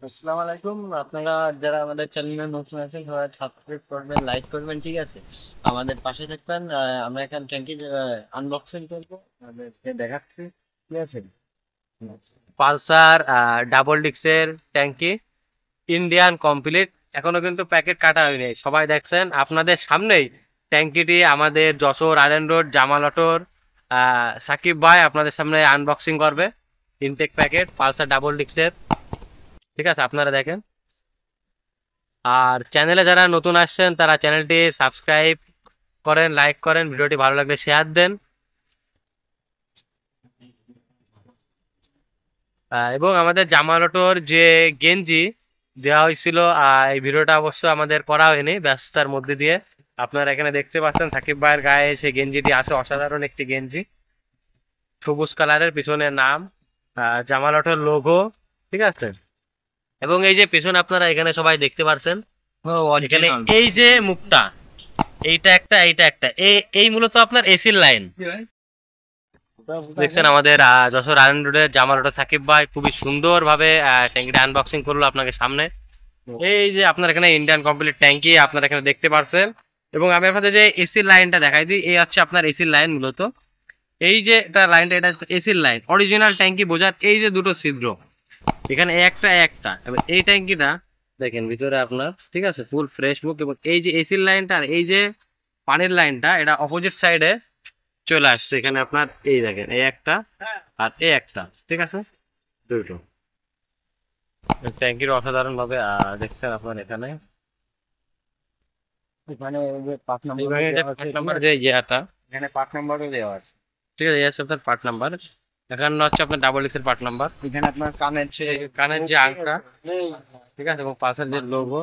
আসসালামু আলাইকুম। আপনারা যারা আমাদের চ্যানেলে নতুন আছেন সবাই সাবস্ক্রাইব করবেন, লাইক করবেন, ঠিক আছে? আমাদের পাশে থাকবেন। আমরা এখন ট্যাঙ্কির আনবক্সিং করবো, আপনাদেরকে দেখাচ্ছি, ঠিক আছে? পালসার ডাবল ডিক্সের ট্যাঙ্কি ইন্ডিয়ান কমপ্লিট। এখনো কিন্তু প্যাকেট কাটা হয়নি, সবাই দেখছেন আপনাদের সামনেই। ট্যাঙ্কিটি আমাদের যশোর আরএন রোড জামাল অটোর সাকিব ভাই আপনাদের সামনে আনবক্সিং করবে। ইনটেক প্যাকেট পালসার ডাবল ডিক্সের, ঠিক আছে? আপনারা দেখেন। আর চ্যানেলে যারা নতুন আসছেন তারা চ্যানেলটি সাবস্ক্রাইব করেন, লাইক করেন, ভিডিওটি ভালো লাগলে শেয়ার দেন। এবং আমাদের জামাল অটোর যে গেঞ্জি দেওয়া হয়েছিল, এই ভিডিওটা অবশ্য আমাদের করা হয়নি ব্যস্ততার মধ্যে দিয়ে। আপনারা এখানে দেখতে পাচ্ছেন সাকিব ভাইয়ের গায়ে সে গেঞ্জিটি আছে, অসাধারণ একটি গেঞ্জি, সবুজ কালারের, পিছনে নাম জামাল অটোর লোগো, ঠিক আছে? এবং এই যে পেছনে আপনারা এখানে সবাই দেখতে পাচ্ছেন, এখানে এই যে মুখটা, এইটা একটা, এইটা একটা, এই মূলত আপনার এসির লাইন। দেখছেন আমাদের যশোর আরএন রোডের জামাল অটো সাকিব ভাই খুবই সুন্দর ভাবে ট্যাঙ্কিটা আনবক্সিং করলো আপনাকে সামনে। এই যে আপনার এখানে ইন্ডিয়ান কমপ্লিট ট্যাঙ্কি আপনারা এখানে দেখতে পাচ্ছেন। এবং আমি আপনাদের যে এসির লাইনটা দেখাই দিই, এই হচ্ছে আপনার এসির লাইন মূলত। এই যে এটা লাইনটা, এটা এসির লাইন অরিজিনাল ট্যাঙ্কি বোঝার এই যে দুটো ছিদ্র, এখানে একটা একটা, এবার এই ট্যাঙ্কিটা দেখেন ভিতরে আপনার, ঠিক আছে, ফুল ফ্রেশ মুখ। এবং এই যে এসির লাইনটা আর এই যে পানির লাইনটা, এটা অপোজিট সাইডে চলে আসছে। এখানে আপনার এই দেখেন এই একটা আর এই একটা, ঠিক আছে, দুটো। ট্যাঙ্কির অসাধারণ ভাবে দেখছেন আপনার এখানে। এখানে এই যে পাঁচ নম্বর এইভাবে এটা দেওয়া আছে, পার্ট ঠিক নাম্বার আছে? যে ইয়েটা, এখানে 5 নম্বরও দেওয়া আছে। ঠিক আছে, এই হচ্ছে আপনার পার্ট নাম্বার। এখানে হচ্ছে আপনার ডাবল এক্স এর পার্ট নাম্বার, এখানে আপনার কানের যে কানের যে আংটা, ঠিক আছে, এবং পাশের যে লোগো,